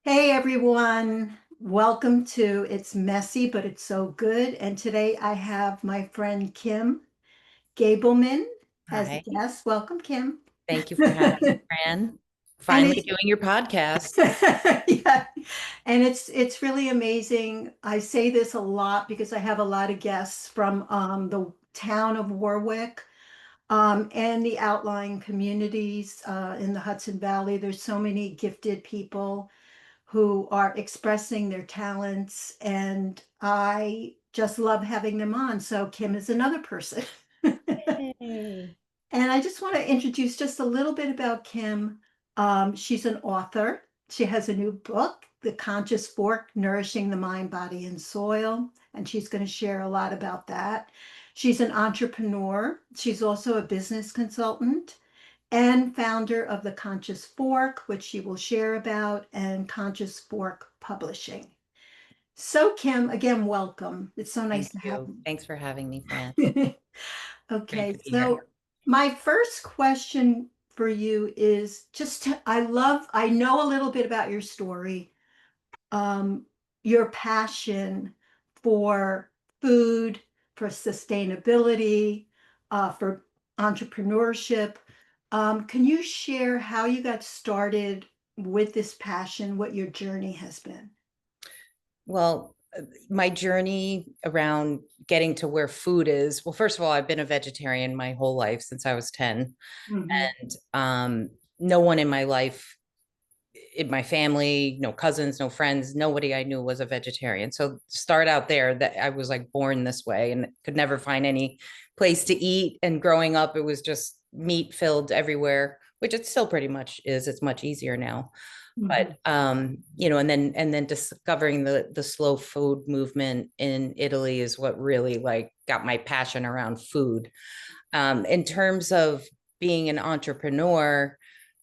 Hey everyone, welcome to It's Messy, but It's So Good. And today I have my friend Kim Gabelmann as a Hi, guest. Welcome, Kim. thank you for having me, Fran. And Finally it's doing your podcast. yeah, and it's really amazing. I say this a lot because I have a lot of guests from the town of Warwick and the outlying communities in the Hudson Valley. There's so many gifted people who are expressing their talents, and I just love having them on. So Kim is another person. Yay. And I just want to introduce just a little bit about Kim. She's an author. She has a new book, The Conscious Fork, Nourishing the Mind, Body, and Soil. And she's going to share a lot about that. She's an entrepreneur. She's also a business consultant and founder of the Conscious Fork, which she will share about, and Conscious Fork Publishing. So, Kim, again, welcome. It's so nice Thank to have you. Thanks for having me, Fran. you. Great Okay, to be here. so my first question for you is I know a little bit about your story, um, your passion for food, for sustainability, for entrepreneurship. Can you share how you got started with this passion, what your journey has been? Well, my journey around getting to where food is, well, first of all, I've been a vegetarian my whole life since I was 10. Mhm. And no one in my life, in my family, no cousins, no friends, nobody I knew was a vegetarian. So start out there that I was like born this way and could never find any place to eat. And growing up, it was just meat filled everywhere, which it still pretty much is. It's much easier now. Mhm. But and then discovering the slow food movement in Italy is what really like got my passion around food. In terms of being an entrepreneur,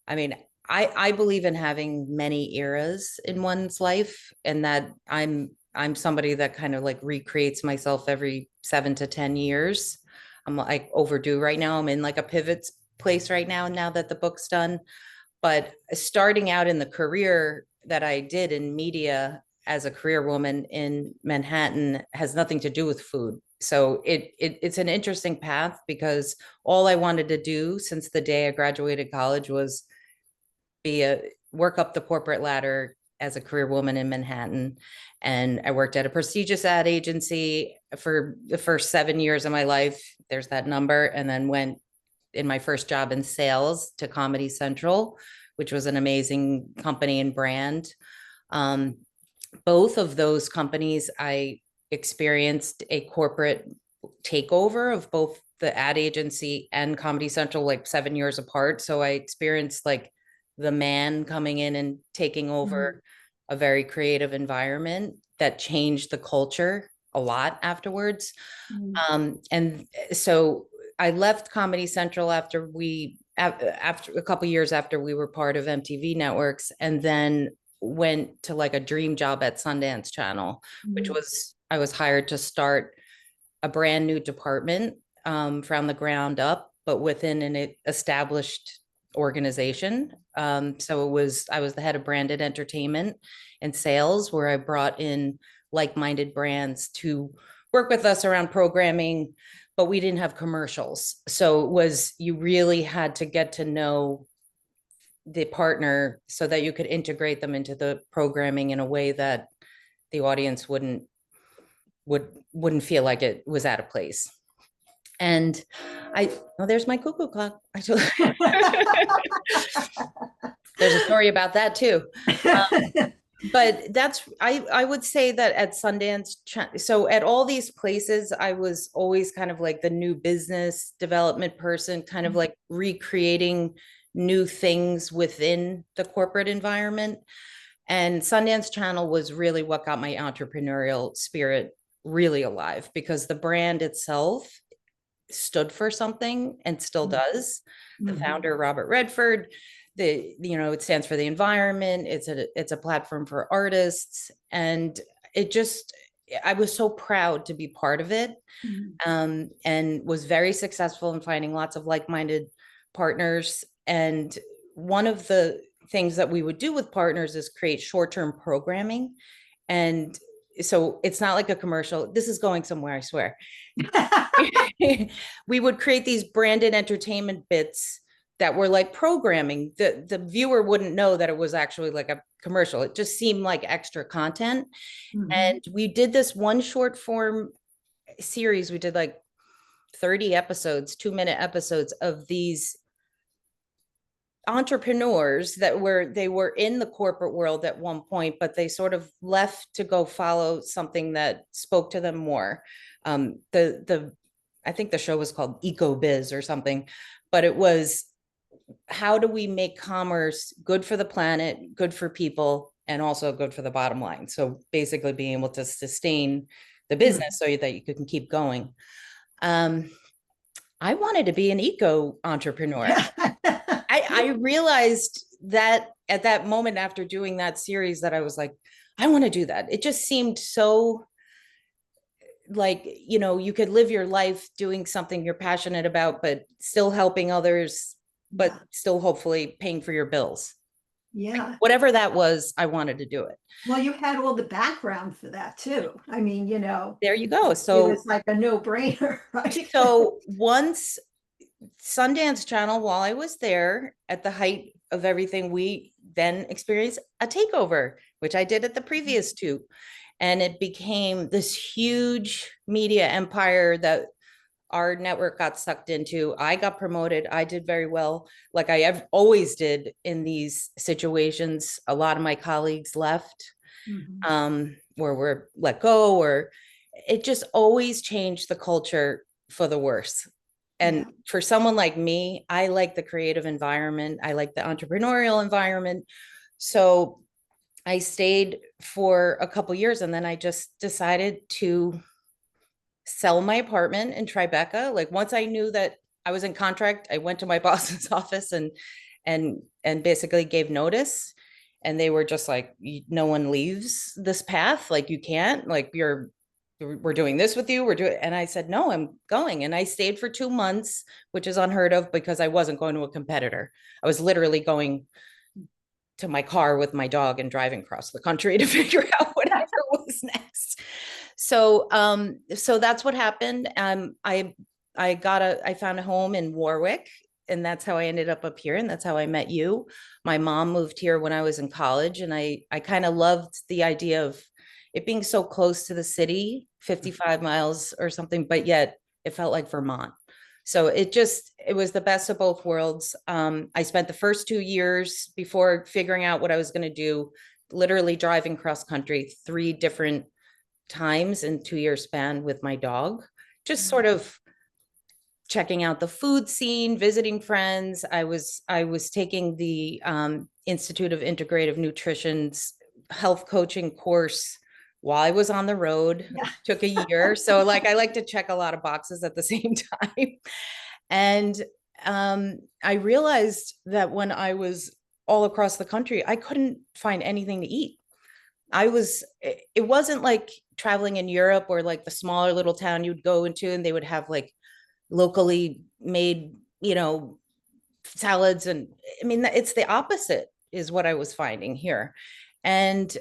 I mean, I believe in having many eras in one's life, and that I'm somebody that kind of like recreates myself every 7 to 10 years. I'm like overdue right now. I'm in like a pivot place right now that the book's done. But starting out in the career that I did in media as a career woman in Manhattan has nothing to do with food. So it's an interesting path because all I wanted to do since the day I graduated college was be a work up the corporate ladder as a career woman in Manhattan. And I worked at a prestigious ad agency for the first 7 years of my life. There's that number. And then went in my first job in sales to Comedy Central, which was an amazing company and brand. Um, both of those companies, I experienced a corporate takeover of both the ad agency and Comedy Central, like 7 years apart. So I experienced like the man coming in and taking Mhm. over a very creative environment that changed the culture a lot afterwards. Mhm. And so I left Comedy Central after a couple years after we were part of MTV Networks, and then went to like a dream job at Sundance Channel, which Mhm. was I was hired to start a brand new department from the ground up, but within an established organization. So I was the head of branded entertainment and sales, where I brought in like-minded brands to work with us around programming, but we didn't have commercials. So it was you really had to get to know the partner so that you could integrate them into the programming in a way that the audience wouldn't feel like it was out of place. And there's my cuckoo clock. There's a story about that too. But I would say that at Sundance, so at all these places, I was always kind of like the new business development person, kind of like recreating new things within the corporate environment. And Sundance Channel was really what got my entrepreneurial spirit really alive because the brand itself stood for something and still does. The Mhm. founder, Robert Redford, it stands for the environment. It's a platform for artists, and it just I was so proud to be part of it, Mhm. and was very successful in finding lots of like-minded partners. And one of the things that we would do with partners is create short-term programming. And so it's not like a commercial. This is going somewhere, I swear. We would create these branded entertainment bits that were like programming. The viewer wouldn't know that it was actually like a commercial. It just seemed like extra content. And we did this one short form series. We did like 30 episodes, 2-minute episodes of these entrepreneurs that they were in the corporate world at one point, but they sort of left to go follow something that spoke to them more. I think the show was called Eco Biz or something, but it was, how do we make commerce good for the planet, good for people, and also good for the bottom line? So basically being able to sustain the business so that you can keep going. I wanted to be an eco entrepreneur. I realized that at that moment after doing that series that I was like, I want to do that. It just seemed so like, you know, you could live your life doing something you're passionate about, but still helping others, but still hopefully paying for your bills. Yeah. Whatever that was, I wanted to do it. Well, you had all the background for that too. I mean, you know, there you go. it So was like a no-brainer, right? So once Sundance Channel, while I was there at the height of everything, we then experienced a takeover, which I did at the previous two. And it became this huge media empire that our network got sucked into. I got promoted. I did very well, like I always did in these situations. A lot of my colleagues left, or were let go, or it just always changed the culture for the worse. And for someone like me, I like the creative environment. I like the entrepreneurial environment. So I stayed for a couple years, and then I just decided to sell my apartment in Tribeca. Like once I knew that I was in contract, I went to my boss's office and basically gave notice. And they were just like, no one leaves this path. Like you can't, like we're doing this with you. And I said, no, I'm going. And I stayed for 2 months, which is unheard of because I wasn't going to a competitor. I was literally going to my car with my dog and driving across the country to figure out whatever was next. So that's what happened. I found a home in Warwick, and that's how I ended up here. And that's how I met you. My mom moved here when I was in college, and I kind of loved the idea of it being so close to the city, 55 miles or something, but yet it felt like Vermont. So it was the best of both worlds. I spent the first 2 years before figuring out what I was going to do, literally driving cross country 3 different times in 2-year span with my dog, just sort of checking out the food scene, visiting friends. I was taking the Institute of Integrative Nutrition's health coaching course while I was on the road. Took a year. So like, I like to check a lot of boxes at the same time. And I realized that when I was all across the country, I couldn't find anything to eat. It wasn't like traveling in Europe or like the smaller little town you'd go into and they would have like locally made, salads. And I mean, it's the opposite is what I was finding here. And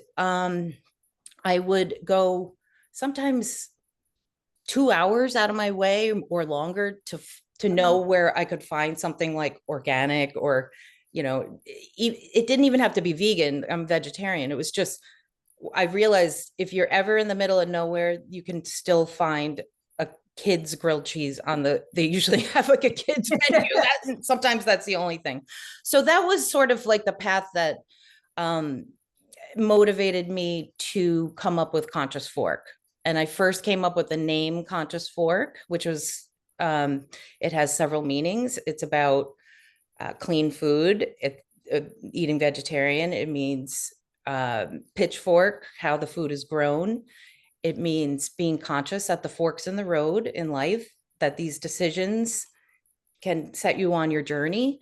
I would go sometimes 2 hours out of my way or longer to know where I could find something like organic or, it didn't even have to be vegan. I'm vegetarian. It was just, I realized if you're ever in the middle of nowhere, you can still find a kid's grilled cheese they usually have like a kid's menu. Sometimes that's the only thing. So that was sort of like the path that motivated me to come up with Conscious Fork. And I first came up with the name Conscious Fork, which was, it has several meanings. It's about clean food, eating vegetarian. It means pitchfork, how the food is grown. It means being conscious at the forks in the road in life, that these decisions can set you on your journey.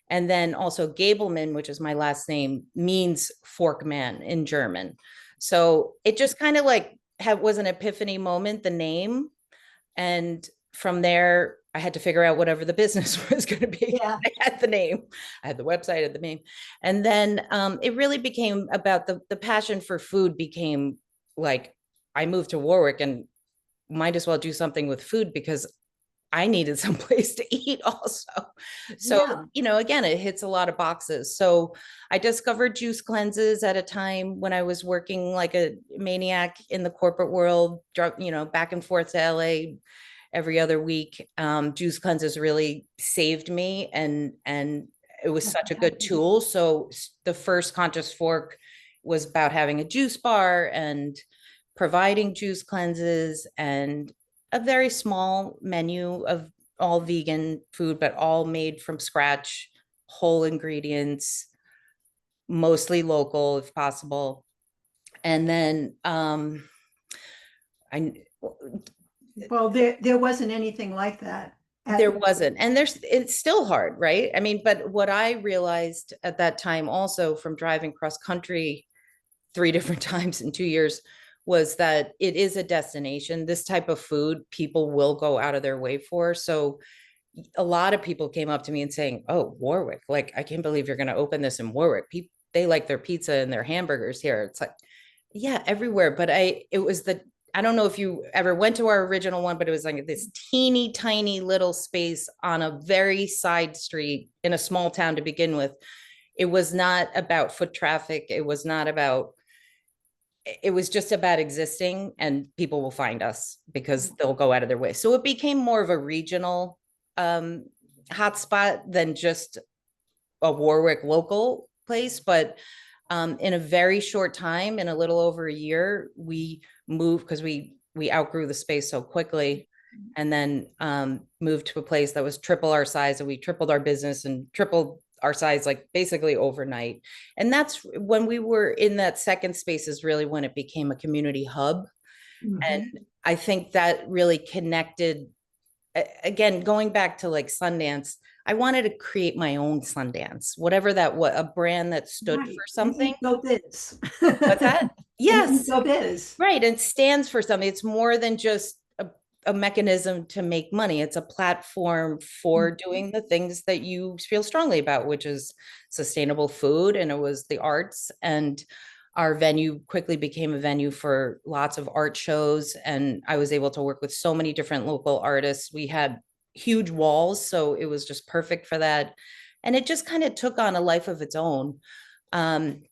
And then also Gabelmann, which is my last name, means fork man in German. So it just kind of like was an epiphany moment, the name. And from there, I had to figure out whatever the business was going to be. Yeah. I had the name, I had the website, I had the name. And then it really became about the passion for food became like, I moved to Warwick and might as well do something with food because I needed some place to eat also. So, Yeah. again, it hits a lot of boxes. So I discovered juice cleanses at a time when I was working like a maniac in the corporate world, back and forth to LA every other week. Juice cleanses really saved me, and it was That's such a good fantastic. tool. So the first Conscious Fork was about having a juice bar and providing juice cleanses and a very small menu of all vegan food, but all made from scratch, whole ingredients, mostly local if possible. And then I Well, there wasn't anything like that at there wasn't, and it's still hard, right? I mean, but what I realized at that time also from driving cross country 3 different times in 2 years was that it is a destination. This type of food people will go out of their way for. So a lot of people came up to me and saying, "Oh, Warwick, like I can't believe you're going to open this in Warwick. People, they like their pizza and their hamburgers here." It's like, yeah, everywhere. But it was I don't know if you ever went to our original one, but it was like this teeny tiny little space on a very side street in a small town to begin with. It was not about foot traffic. It was just about existing, and people will find us because they'll go out of their way. So it became more of a regional hotspot than just a Warwick local place. But in a very short time, in a little over a year, we moved because we outgrew the space so quickly, and then moved to a place that was triple our size, and we tripled our business and tripled our size like basically overnight. And that's when we were in that second space is really when it became a community hub. And Mhm. I think that really connected, again, going back to like Sundance, I wanted to create my own Sundance, whatever that was, a brand that stood Right. for An something. eco biz. What's that? An Yes. eco biz. Right. It stands for something. It's more than just a mechanism to make money. It's a platform for Mhm. doing the things that you feel strongly about, which is sustainable food. And it was the arts. And our venue quickly became a venue for lots of art shows. And I was able to work with so many different local artists. We had huge walls, so it was just perfect for that. And it just kind of took on a life of its own. Um,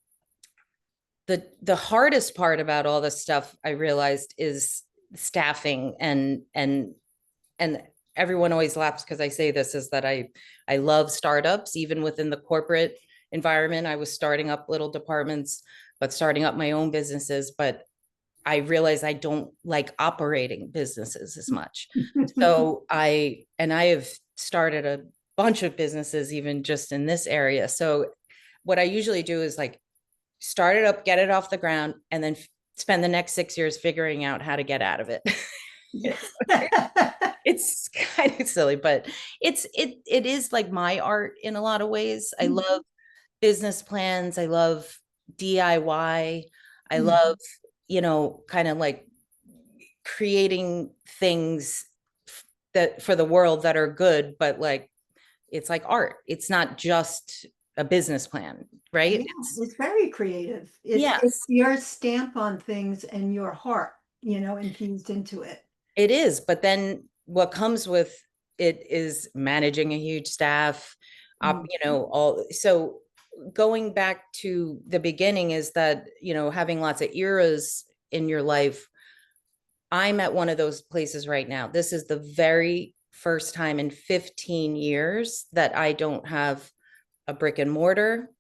the hardest part about all this stuff I realized is staffing, and everyone always laughs because I say this, is that I love startups. Even within the corporate environment, I was starting up little departments, but starting up my own businesses. But I realize I don't like operating businesses as much. So I have started a bunch of businesses even just in this area. So what I usually do is like start it up, get it off the ground, and then spend the next 6 years figuring out how to get out of it. It's kind of silly, but it is like my art in a lot of ways. I love business plans. I love DIY. I love, kind of like creating things that for the world that are good, but like it's like art. It's not just a business plan, right? Yeah, it's very creative. It's Yes, your stamp on things and your heart, infused into it. it is. But then what comes with it is managing a huge staff, Mm. all. So going back to the beginning is that, having lots of eras in your life, I'm at one of those places right now. This is the very first time in 15 years that I don't have a brick and mortar.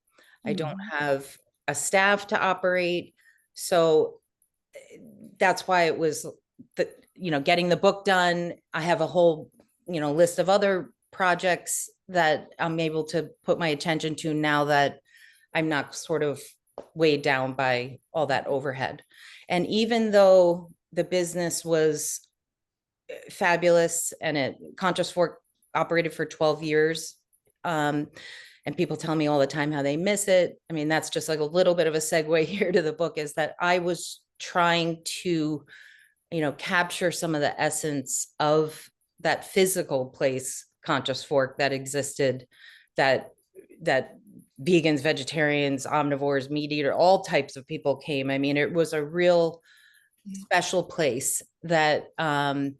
I don't Mhm. have a staff to operate. So that's why it was the, getting the book done. I have a whole, list of other projects that I'm able to put my attention to now that I'm not sort of weighed down by all that overhead. And even though the business was fabulous and Conscious Fork operated for 12 years, and people tell me all the time how they miss it. I mean, that's just like a little bit of a segue here to the book, is that I was trying to, capture some of the essence of that physical place, Conscious Fork, that existed, that that vegans, vegetarians, omnivores, meat eater, all types of people came. I mean, it was a real special place that I'm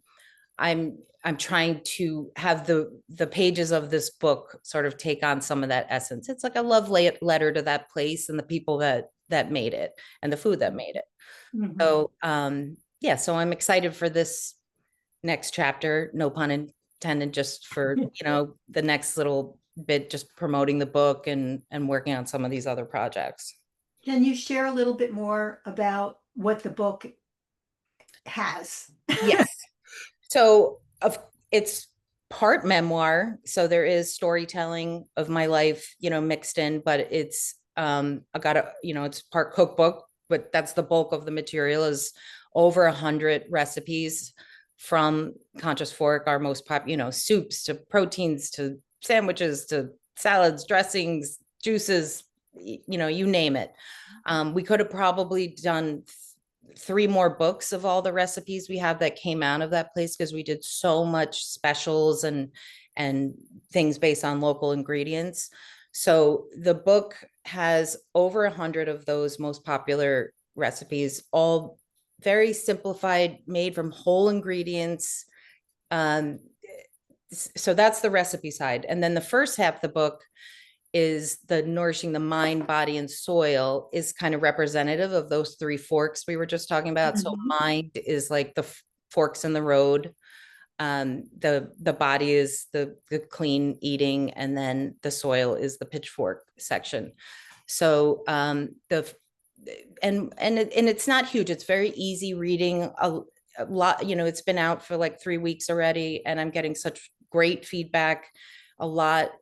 trying to have the pages of this book sort of take on some of that essence. It's like a love letter to that place and the people that made it and the food that made it. Mhm. So yeah, so I'm excited for this next chapter, no pun intended, just for, the next little bit, just promoting the book and working on some of these other projects. Can you share a little bit more about what the book has? Yes. So of it's part memoir. So there is storytelling of my life, mixed in, but it's I got it's part cookbook, but that's the bulk of the material is over 100 recipes from Conscious Fork, our most popular, soups to proteins to sandwiches to salads, dressings, juices, you name it. We could have probably done 3 more books of all the recipes we have that came out of that place because we did so much specials and things based on local ingredients. So the book has over 100 of those most popular recipes, all very simplified, made from whole ingredients. So that's the recipe side. And then the first half of the book is the Nourishing the Mind, Body, and Soil is kind of representative of those 3 forks we were just talking about. So Mhm. mind is like the forks in the road. The body is the clean eating, and then the soil is the pitchfork section. So and it's not huge. It's very easy reading. A lot, it's been out for like 3 weeks already, and I'm getting such great feedback. A lot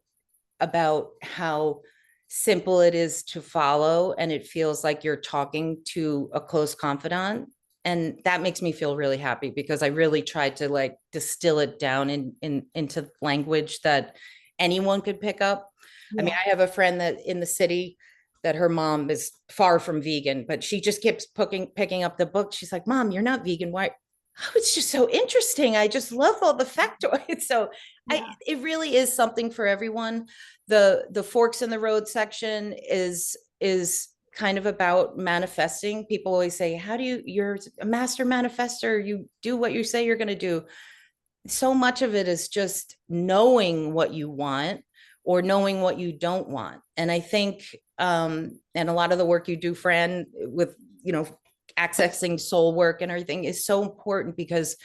about how simple it is to follow, and it feels like you're talking to a close confidant, and that makes me feel really happy because I really tried to like distill it down into language that anyone could pick up. I mean, Yeah. I have a friend that in the city that her mom is far from vegan, but she just keeps picking up the book. She's like, Mom, you're not vegan. Why? Oh, it's just so interesting. I just love all the factoids. So Yeah. it really is something for everyone. The forks in the road section is kind of about manifesting. People always say, how do you're a master manifester, you do what you say you're going to do. So much of it is just knowing what you want or knowing what you don't want. And I think and a lot of the work you do, Fran, with accessing soul work and everything is so important because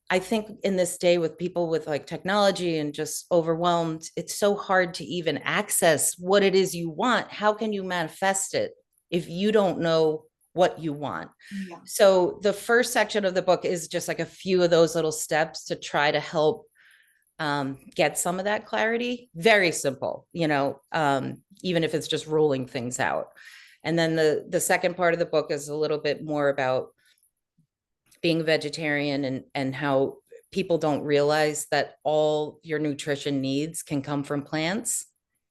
I think in this day with people with like technology and just overwhelmed, it's so hard to even access what it is you want. How can you manifest it if you don't know what you want? Yeah. So the first section of the book is just like a few of those little steps to try to help get some of that clarity. Very simple, even if it's just rolling things out. And then the second part of the book is a little bit more about being a vegetarian and how people don't realize that all your nutrition needs can come from plants.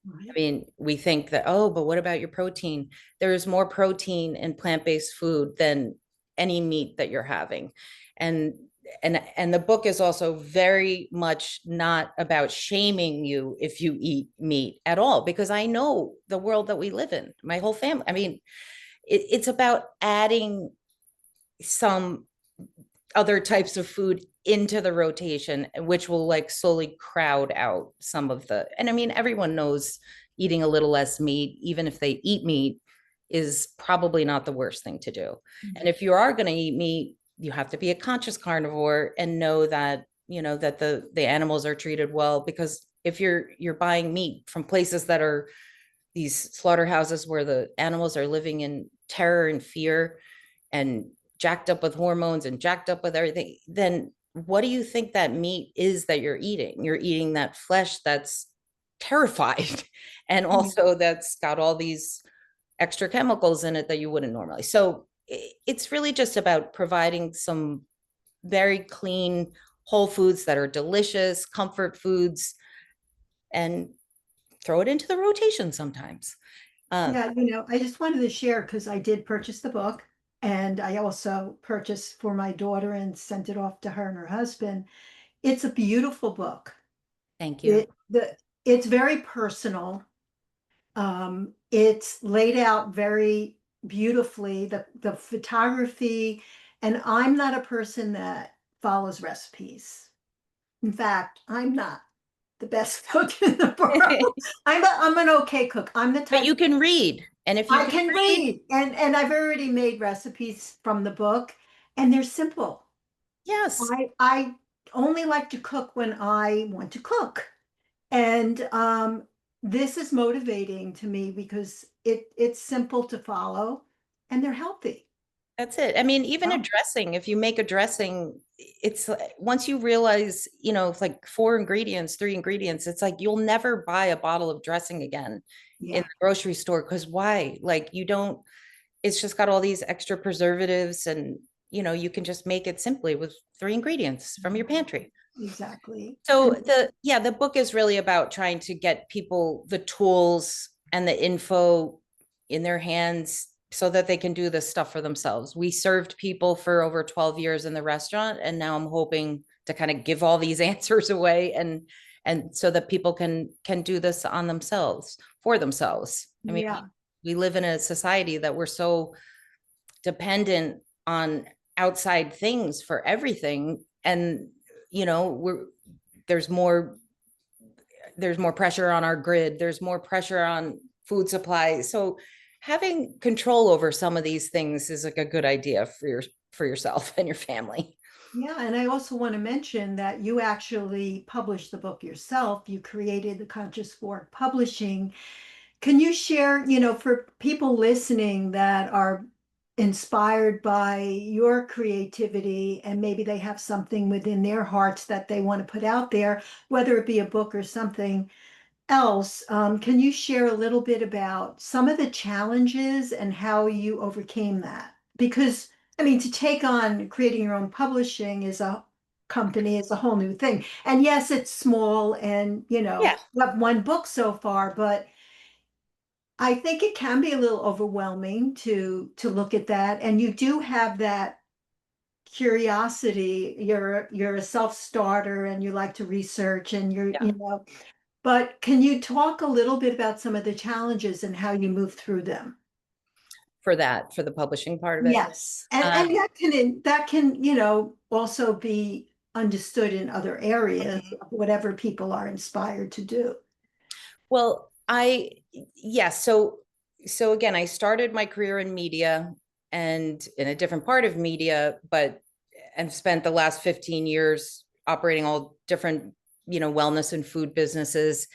I Right. mean, we think that, oh, but what about your protein? There's more protein in plant-based food than any meat that you're having. And and the book is also very much not about shaming you if you eat meat at all, because I know the world that we live in, my whole family. I mean, it's about adding some other types of food into the rotation, which will like slowly crowd out some of and I mean, everyone knows eating a little less meat, even if they eat meat, is probably not the worst thing to do. And if you are going to eat meat, you have to be a conscious carnivore and know that, that the animals are treated well, because if you're buying meat from places that are these slaughterhouses where the animals are living in terror and fear and jacked up with hormones and jacked up with everything, then what do you think that meat is that you're eating? You're eating that flesh that's terrified and Yeah. also that's got all these extra chemicals in it that you wouldn't normally. So it's really just about providing some very clean whole foods that are delicious, comfort foods, and throw it into the rotation sometimes. Um, Yeah, I just wanted to share because I did purchase the book and I also purchased for my daughter and sent it off to her and her husband. It's a beautiful book. Thank you. It's very personal. It's laid out very beautifully, the photography, and I'm not a person that follows recipes. In fact, I'm not the best cook in the world. I'm an okay cook. I'm the But type you can read. And if you I can can read, read, and I've already made recipes from the book, and they're simple. yes, I only like to cook when I want to cook. And this is motivating to me because it's simple to follow and they're healthy. that's it. I mean, even a Well, dressing, if you make a dressing, it's once you realize, it's like four ingredients, three ingredients, it's like you'll never buy a bottle of dressing again in yeah, the grocery store. Because why? Like you don't, it's just got all these extra preservatives and, you can just make it simply with three ingredients from your pantry. exactly. So And the book is really about trying to get people the tools and the info in their hands so that they can do this stuff for themselves. We served people for over 12 years in the restaurant, and now I'm hoping to kind of give all these answers away and so that people can do this on themselves for themselves. I mean, yeah, we live in a society that we're so dependent on outside things for everything, and we're there's more there's more pressure on our grid, there's more pressure on food supply, so having control over some of these things is like a good idea for yourself and your family. yeah. And I also want to mention that you actually published the book yourself. You created the Conscious Fork Publishing. Can you share, for people listening that are inspired by your creativity and maybe they have something within their hearts that they want to put out there, whether it be a book or something else, can you share a little bit about some of the challenges and how you overcame that? Because, I mean, to take on creating your own publishing is a company, is a whole new thing. And yes, it's small and, Yeah, you have one book so far, but I think it can be a little overwhelming to look at that. And you do have that curiosity. You're a self-starter and you like to research and yeah, but can you talk a little bit about some of the challenges and how you move through them? for the publishing part of it. Yes. And um, and that can, also be understood in other areas, whatever people are inspired to do. well, yes, so again, I started my career in media and in a different part of media, but and spent the last 15 years operating all different, wellness and food businesses.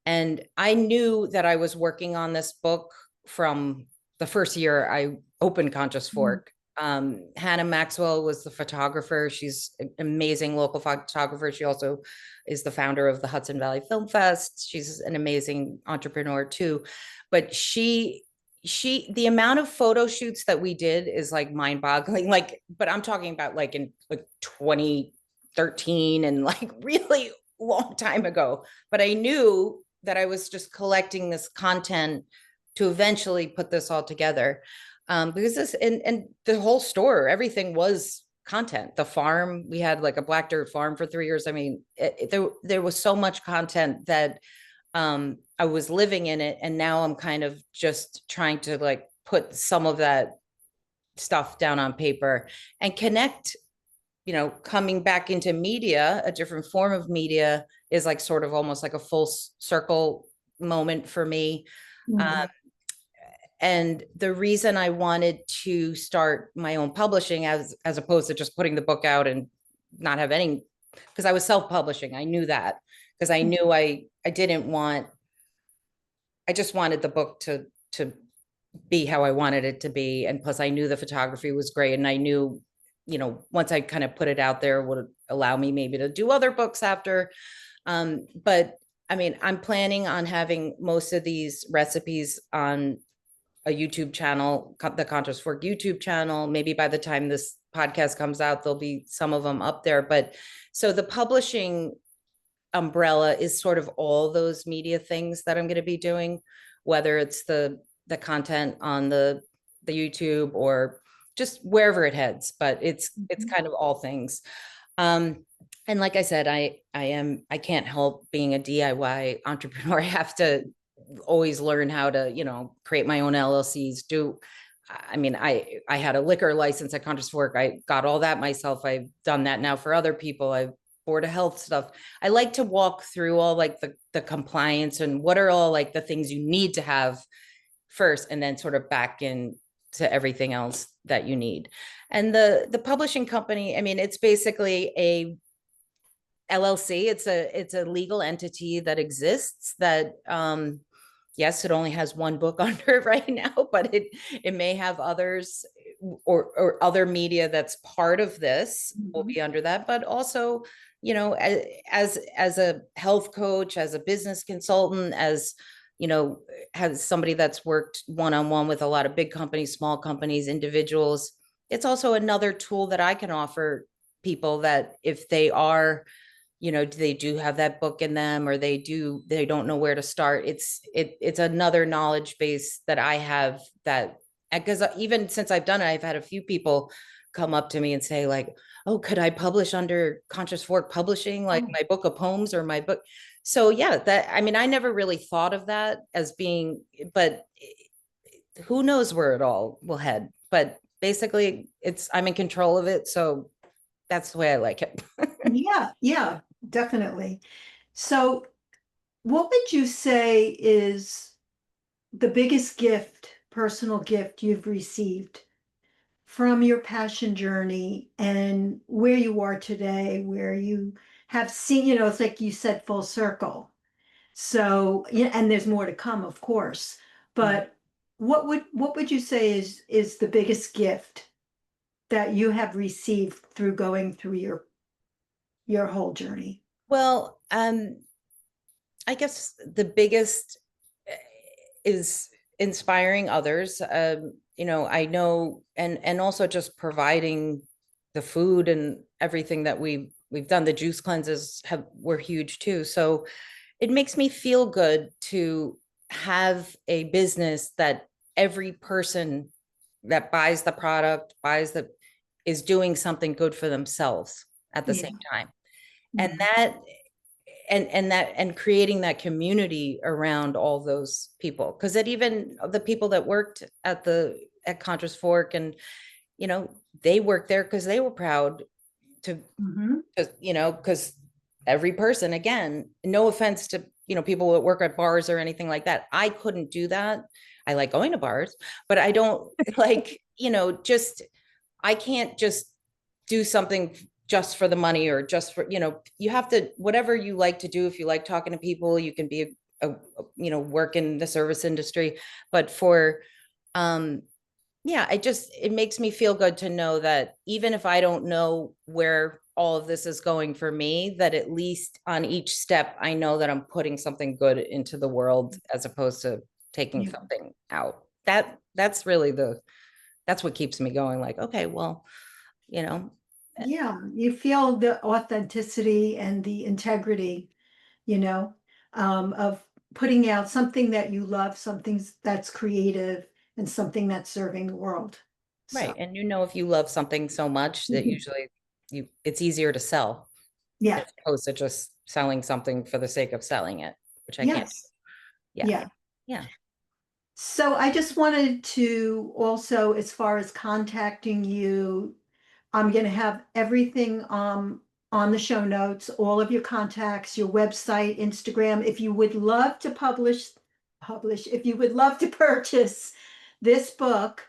And I knew that I was working on this book from the first year I opened Conscious Mm. Fork. Hannah Maxwell was the photographer. She's an amazing local photographer. She also is the founder of the Hudson Valley Film Fest. She's an amazing entrepreneur too. But the amount of photo shoots that we did is like mind boggling. Like, but I'm talking about like in like 2013 and like really long time ago. But I knew that I was just collecting this content to eventually put this all together. Because this and the whole store, everything was content. The farm, we had like a black dirt farm for 3 years. I mean, there was so much content that I was living in it, and now I'm kind of just trying to like put some of that stuff down on paper and connect. Coming back into media, a different form of media is like sort of almost like a full circle moment for me. Mhm. And the reason I wanted to start my own publishing as opposed to just putting the book out and not have any, because I was self-publishing. I knew that because I knew I didn't want, I just wanted the book to be how I wanted it to be. And plus I knew the photography was great. And I knew, once I kind of put it out there would allow me maybe to do other books after. But I mean, I'm planning on having most of these recipes on a YouTube channel, the Conscious Fork YouTube channel. Maybe by the time this podcast comes out, there'll be some of them up there. But so the publishing umbrella is sort of all those media things that I'm going to be doing, whether it's the content on the YouTube or just wherever it heads. But it's Mhm. kind of all things. And like I said, I can't help being a DIY entrepreneur. I have to always learn how to, create my own LLCs, I mean, I had a liquor license at Conscious Work. I got all that myself. I've done that now for other people. I've board of health stuff. I like to walk through all like the compliance and what are all like the things you need to have first, and then sort of back in to everything else that you need. And the publishing company, I mean, it's basically a LLC. It's a legal entity that exists that yes, it only has one book under it right now, but it may have others, or other media that's part of this will be under that. But also, as a health coach, as a business consultant, as has somebody that's worked one-on-one with a lot of big companies, small companies, individuals, it's also another tool that I can offer people that if they are, they do have that book in them, or they don't know where to start. It's another knowledge base that I have, that because even since I've done it, I've had a few people come up to me and say like, oh, could I publish under Conscious Fork Publishing, like my book of poems or my book? So yeah, I mean, I never really thought of that as being, but who knows where it all will head. But basically I'm in control of it. So that's the way I like it. Yeah, yeah, definitely. So what would you say is the biggest gift, personal gift you've received from your passion journey and where you are today, where you have seen, it's like you said, full circle. So, yeah, and there's more to come, of course. But what would you say is the biggest gift that you have received through going through your whole journey? Well, I guess the biggest is inspiring others. I know, and also just providing the food and everything that we've done. The juice cleanses were huge too. So it makes me feel good to have a business that every person that buys the product, is doing something good for themselves at the Yeah. same time. And Mhm. that and creating that community around all those people, because it even the people that worked at Conscious Fork, and they worked there because they were proud to, Mhm. because every person, again, no offense to people that work at bars or anything like that, I couldn't do that. I like going to bars, but I don't like, just I can't just do something just for the money, or just for, you have to, whatever you like to do. If you like talking to people, you can be work in the service industry. But um, yeah, it makes me feel good to know that even if I don't know where all of this is going for me, that at least on each step, I know that I'm putting something good into the world as opposed to taking Yeah. something out. That's what keeps me going. Like, okay, well, you know, Yeah, you feel the authenticity and the integrity, you know, of putting out something that you love, something that's creative and something that's serving the world. right. So, And if you love something so much that mhm. usually it's easier to sell Yeah, as opposed to just selling something for the sake of selling it, which I can't. yes, Yeah. yeah. Yeah. So I just wanted to also, as far as contacting you, I'm going to have everything on the show notes, all of your contacts, your website, Instagram. If you would love to if you would love to purchase this book,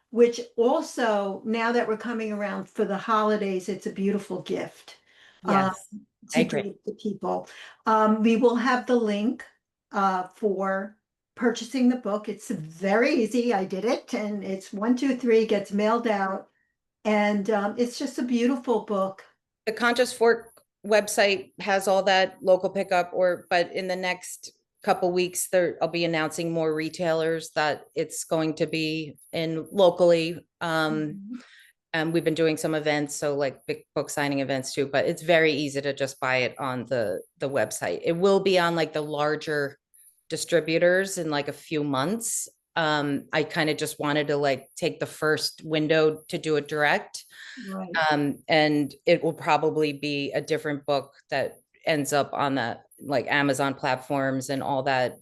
which also, now that we're coming around for the holidays, it's a beautiful gift um, Yes. I to agree. give to people. We will have the link for purchasing the book. It's very easy. I did it, and it's 1, 2, 3, gets mailed out. And it's just a beautiful book. The Conscious Fork website has all that local pickup, but in the next couple weeks I'll be announcing more retailers that it's going to be in locally. Mhm. And we've been doing some events, so like big book signing events too, but it's very easy to just buy it on the website. It will be on like the larger distributors in like a few months. I kind of just wanted to like take the first window to do it direct. Right. And it will probably be a different book that ends up on the like Amazon platforms and all that.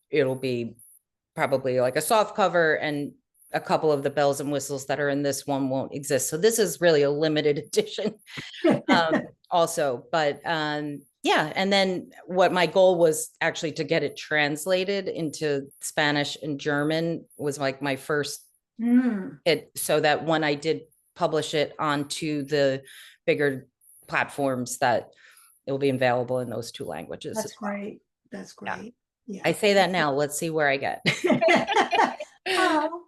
It'll be probably like a soft cover, and a couple of the bells and whistles that are in this one won't exist. So this is really a limited edition also. But yeah, and then what my goal was actually to get it translated into Spanish and German was like my first hit, so that when I did publish it onto the bigger platforms, that it will be available in those two languages That's as well. great. That's Yeah. great. Yeah. I say that now. Let's see where I get. Oh,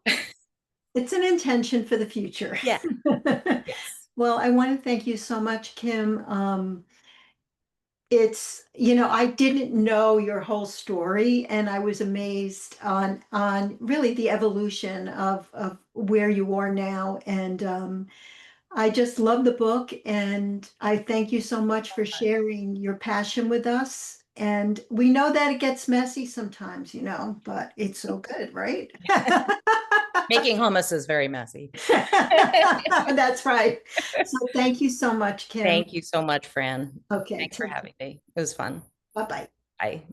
it's an intention for the future. Yeah. Yes. Well, I want to thank you so much, Kim. It's, I didn't know your whole story, and I was amazed on really the evolution of where you are now. And I just love the book, and I thank you so much for sharing your passion with us. And we know that it gets messy sometimes, but it's so good, right? Making hummus is very messy. That's right. So thank you so much, Kim. Thank you so much, Fran. Okay, Thanks for take care. having me. It was fun. Bye-bye. Bye.